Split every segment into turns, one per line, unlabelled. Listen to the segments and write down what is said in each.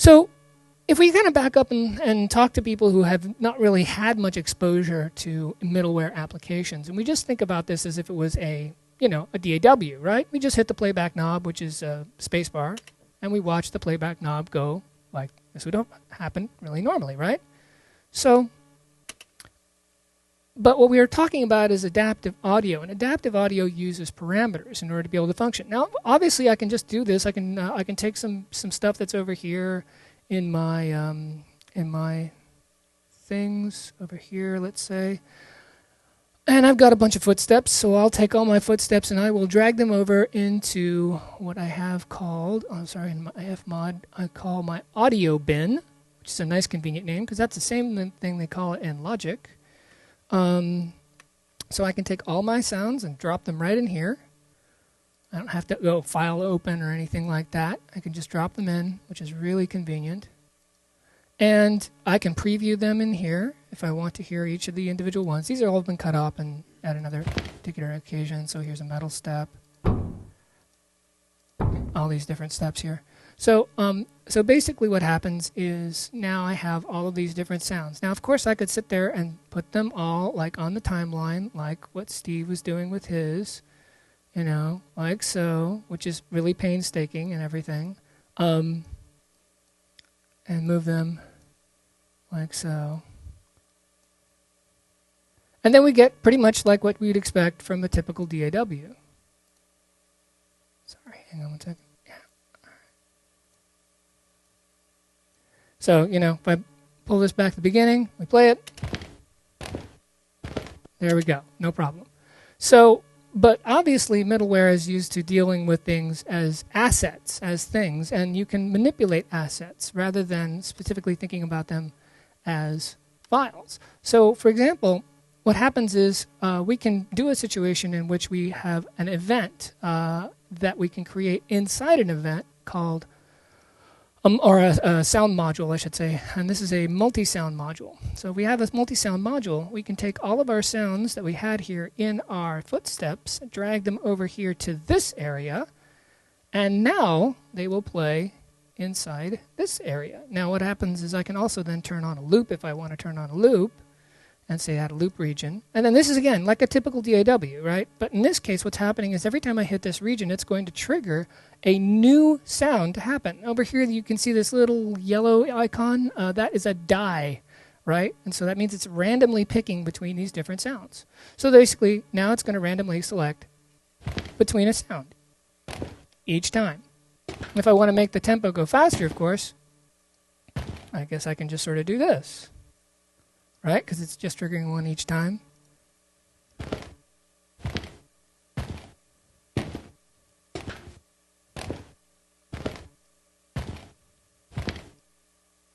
So if we kind of back up and talk to people who have not really had much exposure to middleware applications, and we just think about this as if it was a DAW, right? We just hit the playback knob, which is a spacebar, and we watch the playback knob go like this would happen really normally, right? So, but what we are talking about is adaptive audio, and adaptive audio uses parameters in order to be able to function. Now, obviously, I can just do this. I can take some stuff that's over here in my things over here, let's say, and I've got a bunch of footsteps. So I'll take all my footsteps and I will drag them over into what I have called, in my FMOD, I call my audio bin, which is a nice convenient name because that's the same thing they call it in Logic. So I can take all my sounds and drop them right in here. I don't have to go file open or anything like that. I can just drop them in, which is really convenient. And I can preview them in here if I want to hear each of the individual ones. These are all been cut off and at another particular occasion. So here's a metal step. All these different steps here. So basically what happens is now I have all of these different sounds. Now, of course, I could sit there and put them all like on the timeline, like what Steve was doing with his, like so, which is really painstaking and everything, and move them like so. And then we get pretty much like what we'd expect from a typical DAW. Sorry, hang on one second. So, if I pull this back to the beginning, we play it. There we go. No problem. So, but obviously middleware is used to dealing with things as assets, as things, and you can manipulate assets rather than specifically thinking about them as files. So, for example, what happens is we can do a situation in which we have an event that we can create inside an event called or a sound module, I should say, and this is a multi-sound module. So if we have this multi-sound module, we can take all of our sounds that we had here in our footsteps, drag them over here to this area, and now they will play inside this area. Now what happens is I can also then turn on a loop if I want to turn on a loop, and say add a loop region. And then this is, again, like a typical DAW, right? But in this case, what's happening is every time I hit this region, it's going to trigger a new sound to happen. Over here, you can see this little yellow icon. That is a die, right? And so that means it's randomly picking between these different sounds. So basically, now it's going to randomly select between a sound each time. And if I want to make the tempo go faster, of course, I guess I can just sort of do this. Right? Because it's just triggering one each time.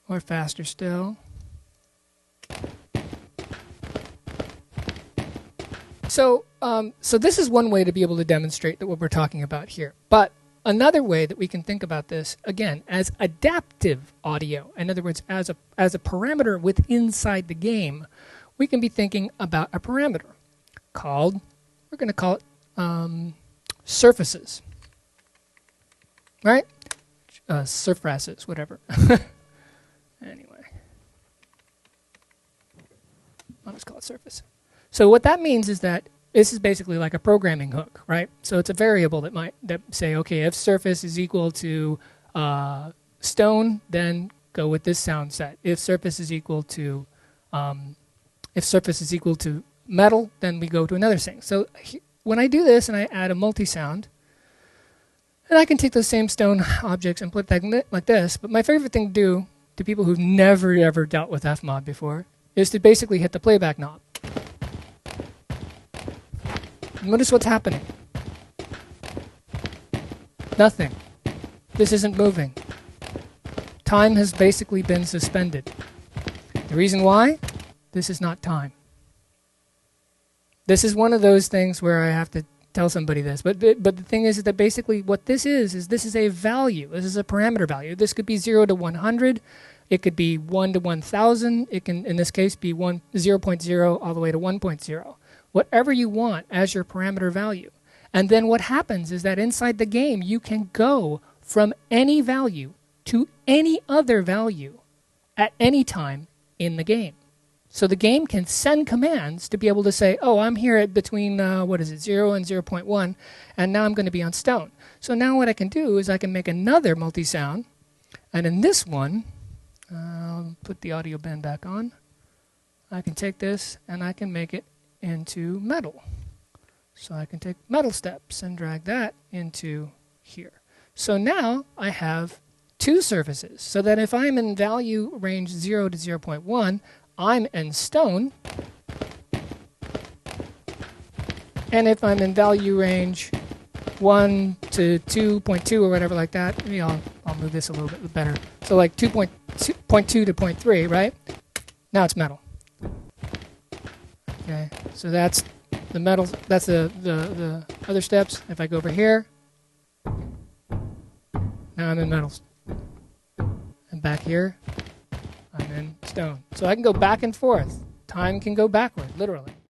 Or faster still. So this is one way to be able to demonstrate that what we're talking about here. But another way that we can think about this, again, as adaptive audio, in other words, as a parameter inside the game, we can be thinking about a parameter called, we're going to call it surfaces, right? Surfaces, whatever. Anyway, I'll just call it surface. So what that means is that this is basically like a programming hook, right? So it's a variable that say, okay, if surface is equal to stone, then go with this sound set. If surface is equal to metal, then we go to another thing. So when I do this and I add a multi-sound, and I can take those same stone objects and put them like this. But my favorite thing to do to people who've never ever dealt with FMOD before is to basically hit the playback knob. Notice what's happening. Nothing. This isn't moving. Time has basically been suspended. The reason why? This is not time. This is one of those things where I have to tell somebody this. But the thing is that basically what this is this is a value. This is a parameter value. This could be 0 to 100. It could be 1 to 1,000. It can, in this case, be 0.0 all the way to 1.0. Whatever you want as your parameter value. And then what happens is that inside the game, you can go from any value to any other value at any time in the game. So the game can send commands to be able to say, oh, I'm here at between, 0 and 0.1, and now I'm going to be on stone. So now what I can do is I can make another multi-sound, and in this one, I'll put the audio band back on. I can take this and I can make it into metal. So I can take metal steps and drag that into here. So now I have two surfaces, so that if I'm in value range 0 to 0.1, I'm in stone. And if I'm in value range 1 to 2.2 or whatever like that, maybe I'll move this a little bit better. So like 2.2 to 0.3, right? Now it's metal. Okay, so that's the metal, that's the other steps. If I go over here, now I'm in metals. And back here, I'm in stone. So I can go back and forth. Time can go backward, literally.